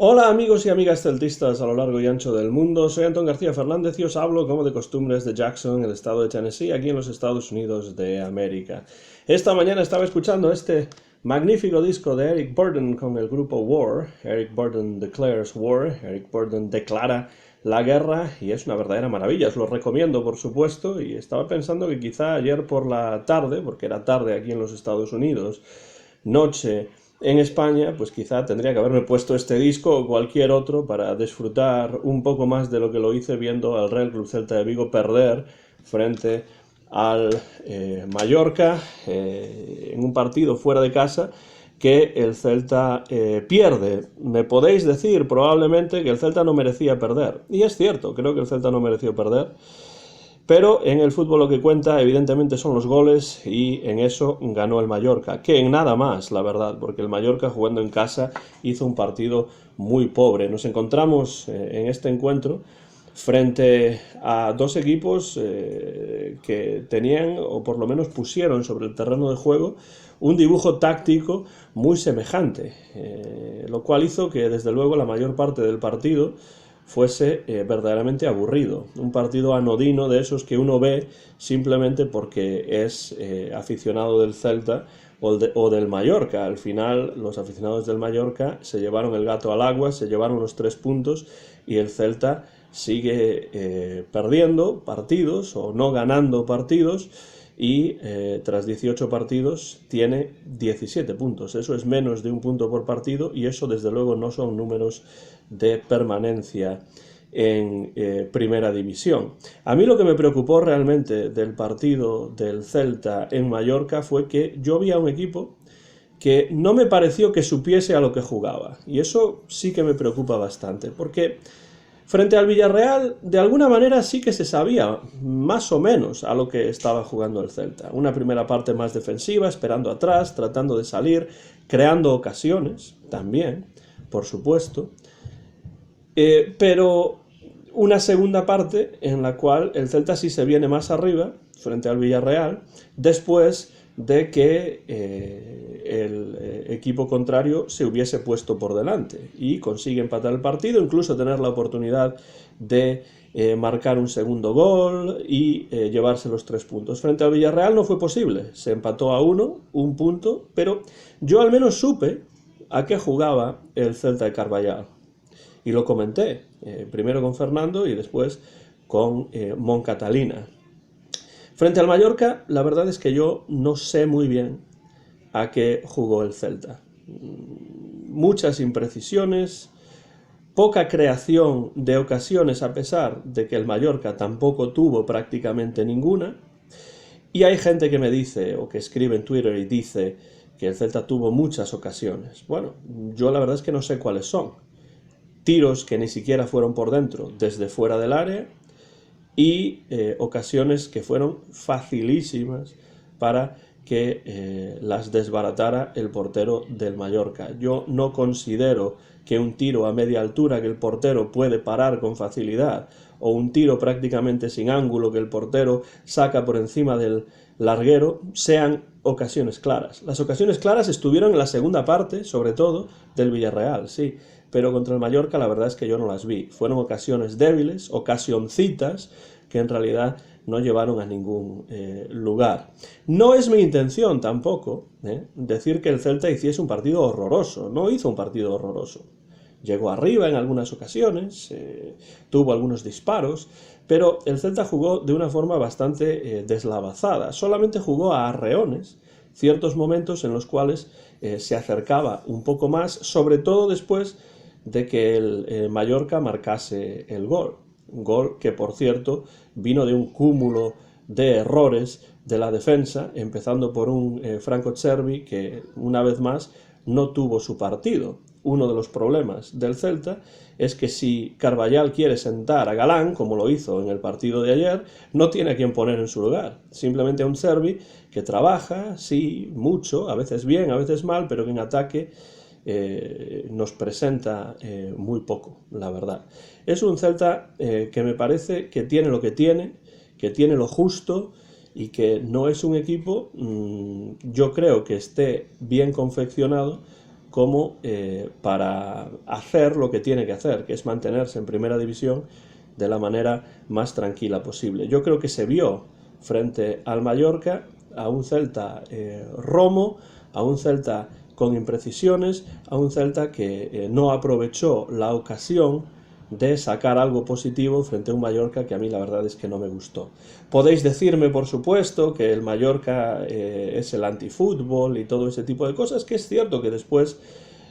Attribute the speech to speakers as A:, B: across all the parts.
A: Hola amigos y amigas celtistas a lo largo y ancho del mundo, soy Antón García Fernández y os hablo como de costumbres de Jackson, el estado de Tennessee, aquí en los Estados Unidos de América. Esta mañana estaba escuchando este magnífico disco de Eric Burdon con el grupo War. Eric Burdon Declares War, Eric Burdon declara la guerra y es una verdadera maravilla, os lo recomiendo por supuesto, y estaba pensando que quizá ayer por la tarde, porque era tarde aquí en los Estados Unidos, noche en España, pues quizá tendría que haberme puesto este disco o cualquier otro para disfrutar un poco más de lo que lo hice viendo al Real Club Celta de Vigo perder frente al Mallorca en un partido fuera de casa que el Celta pierde. Me podéis decir probablemente que el Celta no merecía perder. Y es cierto, creo que el Celta no mereció perder. Pero en el fútbol lo que cuenta evidentemente son los goles y en eso ganó el Mallorca, que en nada más, la verdad, porque el Mallorca jugando en casa hizo un partido muy pobre. Nos encontramos en este encuentro frente a dos equipos que tenían, o por lo menos pusieron sobre el terreno de juego, un dibujo táctico muy semejante, lo cual hizo que desde luego la mayor parte del partido fuese verdaderamente aburrido. Un partido anodino de esos que uno ve simplemente porque es aficionado del Celta o del Mallorca. Al final, los aficionados del Mallorca se llevaron el gato al agua, se llevaron los 3 puntos y el Celta sigue perdiendo partidos o no ganando partidos y tras 18 partidos tiene 17 puntos. Eso es menos de un punto por partido y eso desde luego no son números de permanencia en primera división. A mí lo que me preocupó realmente del partido del Celta en Mallorca fue que yo vi a un equipo que no me pareció que supiese a lo que jugaba. Y eso sí que me preocupa bastante, porque frente al Villarreal, de alguna manera sí que se sabía más o menos a lo que estaba jugando el Celta. Una primera parte más defensiva, esperando atrás, tratando de salir, creando ocasiones, también, por supuesto. Pero una segunda parte en la cual el Celta sí se viene más arriba, frente al Villarreal, después de que el equipo contrario se hubiese puesto por delante y consigue empatar el partido, incluso tener la oportunidad de marcar un segundo gol y llevarse los 3 puntos. Frente al Villarreal no fue posible, se empató a un punto, pero yo al menos supe a qué jugaba el Celta de Carvallal. Y lo comenté, primero con Fernando y después con Moncatalina. Frente al Mallorca, la verdad es que yo no sé muy bien a qué jugó el Celta. Muchas imprecisiones, poca creación de ocasiones a pesar de que el Mallorca tampoco tuvo prácticamente ninguna. Y hay gente que me dice, o que escribe en Twitter y dice que el Celta tuvo muchas ocasiones. Bueno, yo la verdad es que no sé cuáles son. Tiros que ni siquiera fueron por dentro, desde fuera del área, y ocasiones que fueron facilísimas para que las desbaratara el portero del Mallorca. Yo no considero que un tiro a media altura que el portero puede parar con facilidad o un tiro prácticamente sin ángulo que el portero saca por encima del larguero sean ocasiones claras. Las ocasiones claras estuvieron en la segunda parte, sobre todo, del Villarreal, sí, pero contra el Mallorca la verdad es que yo no las vi. Fueron ocasiones débiles, ocasioncitas, que en realidad no llevaron a ningún lugar. No es mi intención tampoco decir que el Celta hiciese un partido horroroso. No hizo un partido horroroso. Llegó arriba en algunas ocasiones, tuvo algunos disparos, pero el Celta jugó de una forma bastante deslavazada. Solamente jugó a arreones, ciertos momentos en los cuales se acercaba un poco más, sobre todo después de que el Mallorca marcase el gol. Un gol que, por cierto, vino de un cúmulo de errores de la defensa, empezando por un Franco Cervi que, una vez más, no tuvo su partido. Uno de los problemas del Celta es que si Carvallal quiere sentar a Galán, como lo hizo en el partido de ayer, no tiene a quien poner en su lugar. Simplemente a un Cervi que trabaja, sí, mucho, a veces bien, a veces mal, pero que en ataque nos presenta muy poco, la verdad. Es un Celta que me parece que tiene lo que tiene lo justo y que no es un equipo, yo creo que esté bien confeccionado como para hacer lo que tiene que hacer, que es mantenerse en primera división de la manera más tranquila posible. Yo creo que se vio frente al Mallorca a un Celta romo, a un Celta con imprecisiones, a un Celta que no aprovechó la ocasión de sacar algo positivo frente a un Mallorca que a mí la verdad es que no me gustó. Podéis decirme, por supuesto, que el Mallorca es el antifútbol y todo ese tipo de cosas, que es cierto que después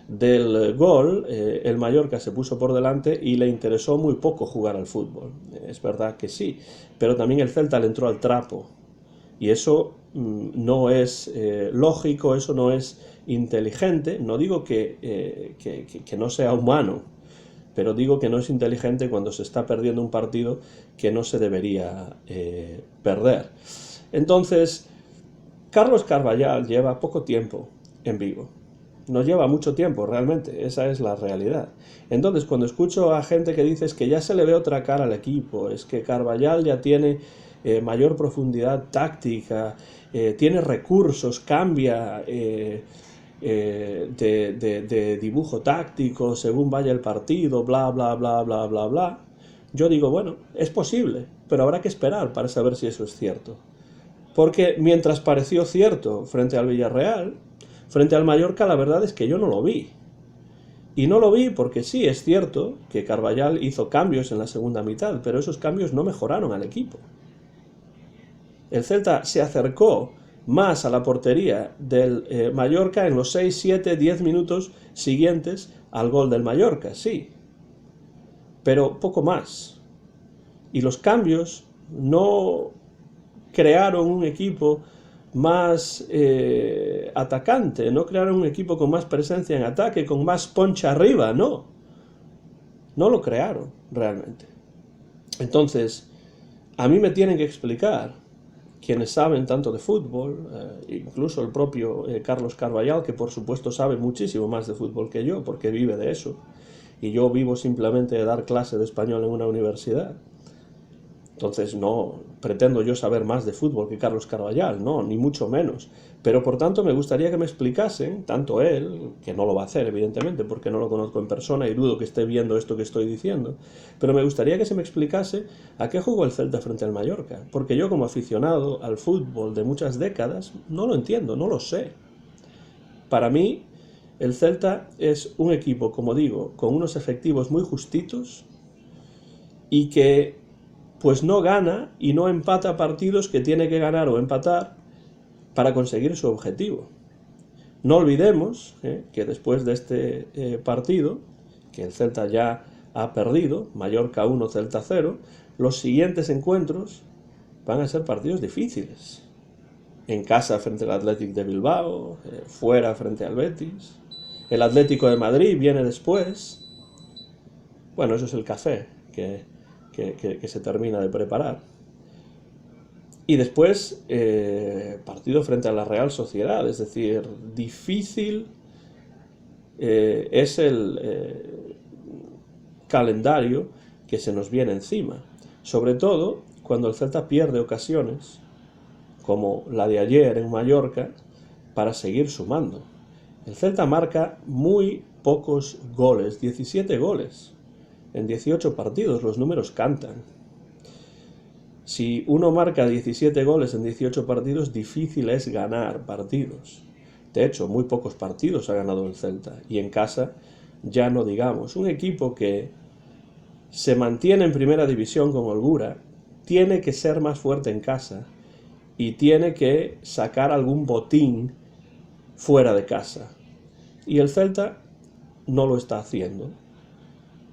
A: del gol el Mallorca se puso por delante y le interesó muy poco jugar al fútbol. Es verdad que sí, pero también el Celta le entró al trapo. Y eso no es lógico, eso no es inteligente. No digo que no sea humano, pero digo que no es inteligente cuando se está perdiendo un partido que no se debería perder. Entonces, Carlos Carballal lleva poco tiempo en Vigo. No lleva mucho tiempo, realmente, esa es la realidad. Entonces, cuando escucho a gente que dice que ya se le ve otra cara al equipo, es que Carballal ya tiene mayor profundidad táctica, tiene recursos, cambia de dibujo táctico según vaya el partido, bla, bla, bla, bla, bla, bla. Yo digo, bueno, es posible, pero habrá que esperar para saber si eso es cierto. Porque mientras pareció cierto frente al Villarreal, frente al Mallorca la verdad es que yo no lo vi. Y no lo vi porque sí, es cierto que Carballal hizo cambios en la segunda mitad, pero esos cambios no mejoraron al equipo. El Celta se acercó más a la portería del Mallorca en los 6, 7, 10 minutos siguientes al gol del Mallorca, sí. Pero poco más. Y los cambios no crearon un equipo más atacante, no crearon un equipo con más presencia en ataque, con más poncha arriba, no. No lo crearon realmente. Entonces, a mí me tienen que explicar quienes saben tanto de fútbol, incluso el propio Carlos Carballal, que por supuesto sabe muchísimo más de fútbol que yo, porque vive de eso, y yo vivo simplemente de dar clase de español en una universidad. Entonces no pretendo yo saber más de fútbol que Carlos Carballal, no, ni mucho menos. Pero por tanto me gustaría que me explicasen, tanto él, que no lo va a hacer evidentemente porque no lo conozco en persona y dudo que esté viendo esto que estoy diciendo, pero me gustaría que se me explicase a qué jugó el Celta frente al Mallorca, porque yo como aficionado al fútbol de muchas décadas no lo entiendo, no lo sé. Para mí el Celta es un equipo, como digo, con unos efectivos muy justitos y que pues no gana y no empata partidos que tiene que ganar o empatar para conseguir su objetivo. No olvidemos que después de este partido, que el Celta ya ha perdido, Mallorca 1, Celta 0, los siguientes encuentros van a ser partidos difíciles. En casa frente al Athletic de Bilbao, fuera frente al Betis. El Atlético de Madrid viene después. Bueno, eso es el café que se termina de preparar. Y después, partido frente a la Real Sociedad, es decir, difícil es el calendario que se nos viene encima. Sobre todo cuando el Celta pierde ocasiones, como la de ayer en Mallorca, para seguir sumando. El Celta marca muy pocos goles, 17 goles. En 18 partidos, los números cantan. Si uno marca 17 goles en 18 partidos, difícil es ganar partidos. De hecho, muy pocos partidos ha ganado el Celta. Y en casa, ya no digamos. Un equipo que se mantiene en primera división con holgura, tiene que ser más fuerte en casa y tiene que sacar algún botín fuera de casa. Y el Celta no lo está haciendo.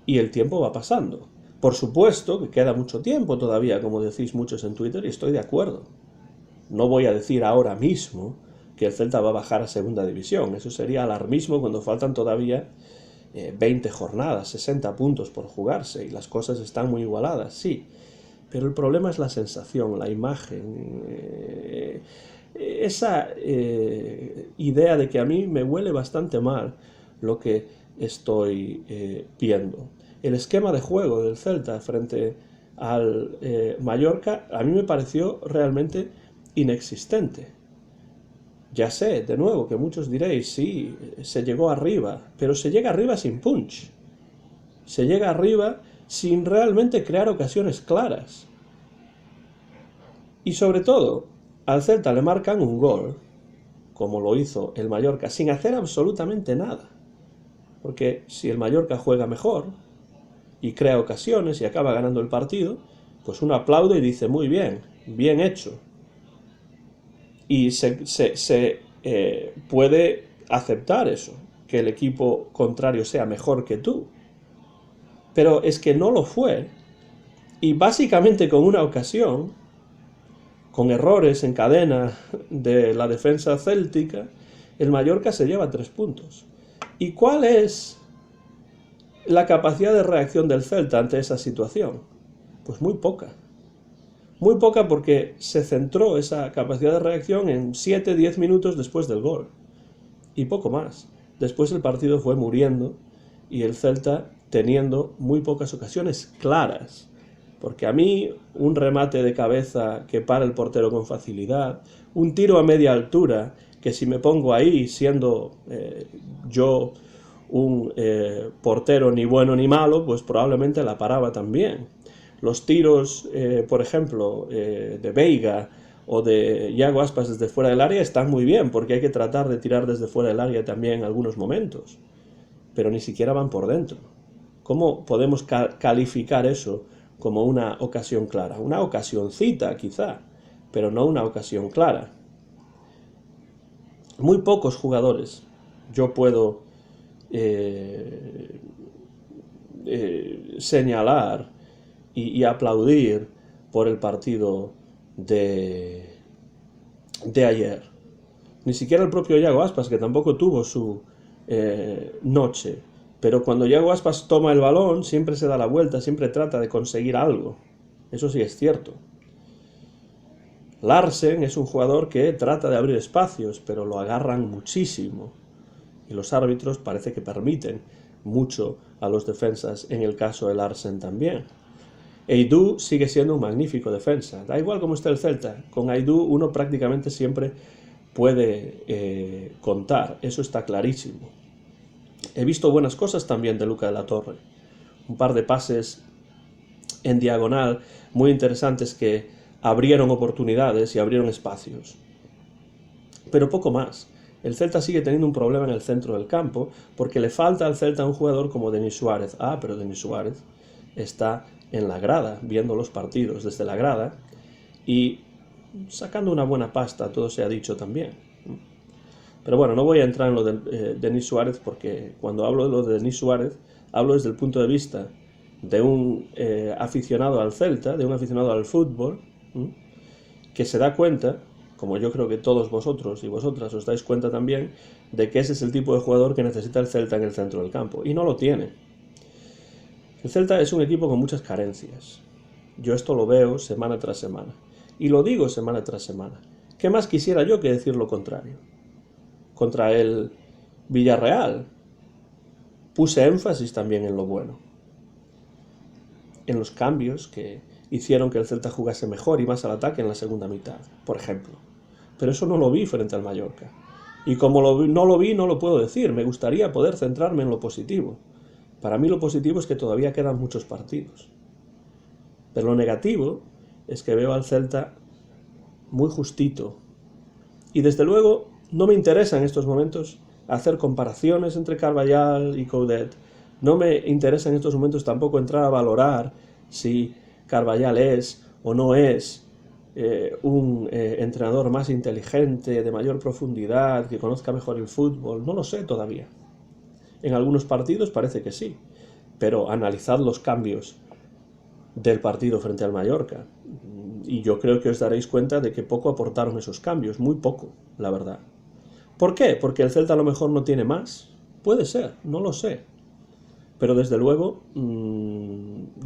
A: Y el tiempo va pasando. Por supuesto que queda mucho tiempo todavía, como decís muchos en Twitter, y estoy de acuerdo. No voy a decir ahora mismo que el Celta va a bajar a segunda división. Eso sería alarmismo cuando faltan todavía 20 jornadas, 60 puntos por jugarse, y las cosas están muy igualadas, sí. Pero el problema es la sensación, la imagen, esa idea de que a mí me huele bastante mal lo que estoy viendo. El esquema de juego del Celta frente al Mallorca a mí me pareció realmente inexistente. Ya sé, de nuevo, que muchos diréis, sí, se llegó arriba, pero se llega arriba sin punch. Se llega arriba sin realmente crear ocasiones claras. Y sobre todo, al Celta le marcan un gol, como lo hizo el Mallorca, sin hacer absolutamente nada. Porque si el Mallorca juega mejor y crea ocasiones y acaba ganando el partido, pues uno aplaude y dice, muy bien, bien hecho. Y se puede aceptar eso, que el equipo contrario sea mejor que tú. Pero es que no lo fue. Y básicamente con una ocasión, con errores en cadena de la defensa céltica, el Mallorca se lleva 3 puntos. ¿Y cuál es la capacidad de reacción del Celta ante esa situación? Pues muy poca. Muy poca porque se centró esa capacidad de reacción en 7-10 minutos después del gol. Y poco más. Después el partido fue muriendo y el Celta teniendo muy pocas ocasiones claras. Porque a mí un remate de cabeza que para el portero con facilidad, un tiro a media altura, que si me pongo ahí siendo yo un portero ni bueno ni malo, pues probablemente la paraba también. Los tiros, por ejemplo, de Veiga o de Iago Aspas desde fuera del área están muy bien, porque hay que tratar de tirar desde fuera del área también en algunos momentos, pero ni siquiera van por dentro. ¿Cómo podemos calificar eso como una ocasión clara? Una ocasioncita, quizá, pero no una ocasión clara. Muy pocos jugadores yo puedo señalar y aplaudir por el partido de ayer. Ni siquiera el propio Iago Aspas, que tampoco tuvo su noche. Pero cuando Iago Aspas toma el balón, siempre se da la vuelta, siempre trata de conseguir algo. Eso sí es cierto. Larsen es un jugador que trata de abrir espacios, pero lo agarran muchísimo. Y los árbitros parece que permiten mucho a los defensas, en el caso de Larsen también. Eidú sigue siendo un magnífico defensa. Da igual cómo esté el Celta, con Eidú uno prácticamente siempre puede contar, eso está clarísimo. He visto buenas cosas también de Luca de la Torre. Un par de pases en diagonal muy interesantes que abrieron oportunidades y abrieron espacios. Pero poco más. El Celta sigue teniendo un problema en el centro del campo porque le falta al Celta un jugador como Denis Suárez. Ah, pero Denis Suárez está en la grada, viendo los partidos desde la grada y sacando una buena pasta, todo se ha dicho también. Pero bueno, no voy a entrar en lo de Denis Suárez porque cuando hablo de lo de Denis Suárez, hablo desde el punto de vista de un aficionado al Celta, de un aficionado al fútbol, que se da cuenta, como yo creo que todos vosotros y vosotras os dais cuenta también, de que ese es el tipo de jugador que necesita el Celta en el centro del campo, y no lo tiene. El Celta es un equipo con muchas carencias. Yo esto lo veo semana tras semana, y lo digo semana tras semana. ¿Qué más quisiera yo que decir lo contrario? Contra el Villarreal puse énfasis también en lo bueno, en los cambios que hicieron que el Celta jugase mejor y más al ataque en la segunda mitad, por ejemplo. Pero eso no lo vi frente al Mallorca. Y como no lo vi, no lo puedo decir. Me gustaría poder centrarme en lo positivo. Para mí lo positivo es que todavía quedan muchos partidos. Pero lo negativo es que veo al Celta muy justito. Y desde luego no me interesa en estos momentos hacer comparaciones entre Carvajal y Coudet. No me interesa en estos momentos tampoco entrar a valorar si Carvajal es o no es un entrenador más inteligente, de mayor profundidad, que conozca mejor el fútbol. No lo sé todavía. En algunos partidos parece que sí, pero analizad los cambios del partido frente al Mallorca. Y yo creo que os daréis cuenta de que poco aportaron esos cambios, muy poco, la verdad. ¿Por qué? Porque el Celta a lo mejor no tiene más. Puede ser, no lo sé. Pero desde luego,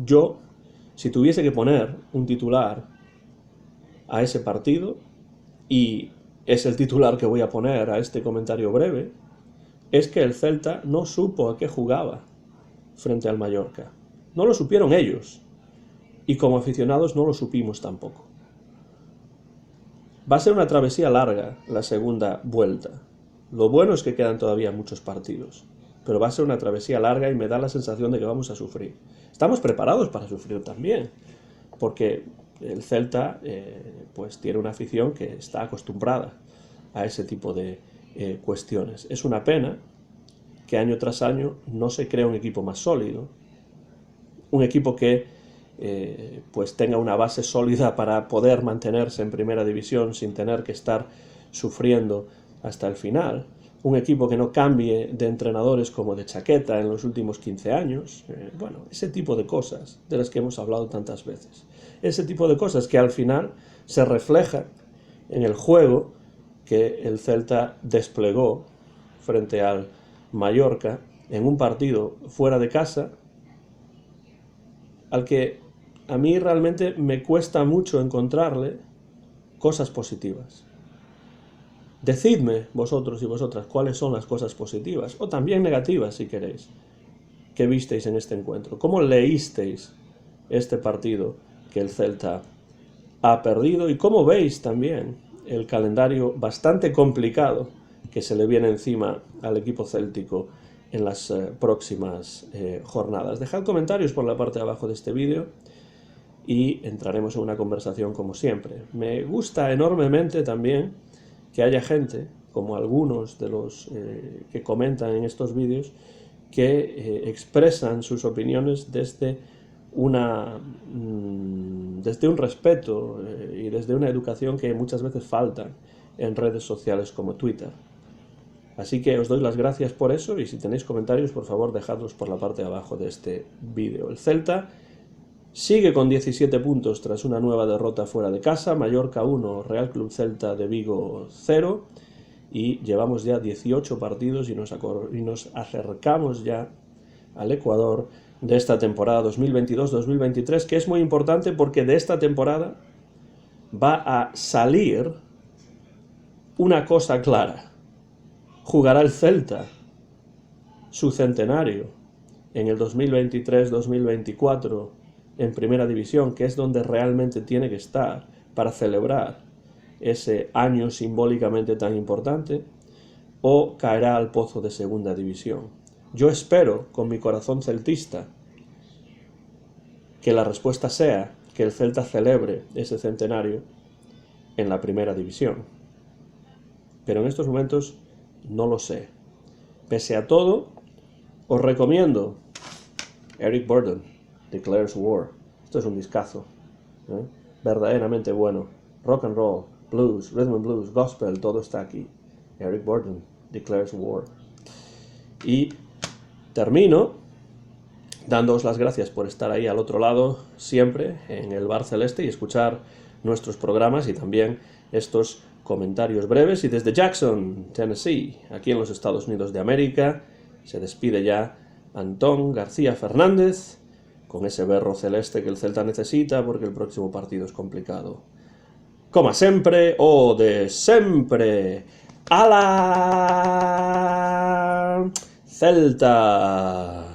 A: yo, si tuviese que poner un titular a ese partido, y es el titular que voy a poner a este comentario breve, es que el Celta no supo a qué jugaba frente al Mallorca. No lo supieron ellos. Y como aficionados no lo supimos tampoco. Va a ser una travesía larga la segunda vuelta. Lo bueno es que quedan todavía muchos partidos, pero va a ser una travesía larga y me da la sensación de que vamos a sufrir. Estamos preparados para sufrir también, porque el Celta pues tiene una afición que está acostumbrada a ese tipo de cuestiones. Es una pena que año tras año no se crea un equipo más sólido, un equipo que pues tenga una base sólida para poder mantenerse en primera división sin tener que estar sufriendo hasta el final, un equipo que no cambie de entrenadores como de chaqueta en los últimos 15 años, bueno, ese tipo de cosas de las que hemos hablado tantas veces, ese tipo de cosas que al final se refleja en el juego que el Celta desplegó frente al Mallorca en un partido fuera de casa al que a mí realmente me cuesta mucho encontrarle cosas positivas. Decidme vosotros y vosotras cuáles son las cosas positivas, o también negativas si queréis, que visteis en este encuentro. ¿Cómo leísteis este partido que el Celta ha perdido? Y cómo veis también el calendario bastante complicado que se le viene encima al equipo céltico en las próximas jornadas. Dejad comentarios por la parte de abajo de este vídeo y entraremos en una conversación como siempre. Me gusta enormemente también que haya gente, como algunos de los que comentan en estos vídeos, que expresan sus opiniones desde desde un respeto y desde una educación que muchas veces falta en redes sociales como Twitter. Así que os doy las gracias por eso y si tenéis comentarios, por favor, dejadlos por la parte de abajo de este vídeo. El Celta sigue con 17 puntos tras una nueva derrota fuera de casa, Mallorca 1, Real Club Celta de Vigo 0, y llevamos ya 18 partidos y nos acercamos ya al Ecuador de esta temporada 2022-2023, que es muy importante porque de esta temporada va a salir una cosa clara. Jugará el Celta su centenario en el 2023-2024 en Primera División, que es donde realmente tiene que estar para celebrar ese año simbólicamente tan importante, o caerá al pozo de Segunda División. Yo espero, con mi corazón celtista, que la respuesta sea que el Celta celebre ese centenario en la Primera División. Pero en estos momentos no lo sé. Pese a todo, os recomiendo Eric Burdon, Declares War. Esto es un discazo, verdaderamente bueno. Rock and roll, blues, rhythm and blues, gospel, todo está aquí. Eric Burdon, Declares War. Y termino dándoos las gracias por estar ahí al otro lado siempre en el Bar Celeste y escuchar nuestros programas y también estos comentarios breves. Y desde Jackson, Tennessee, aquí en los Estados Unidos de América, se despide ya Antón García Fernández con ese berro celeste que el Celta necesita porque el próximo partido es complicado. Como sempre o de sempre, ¡Ala Celta!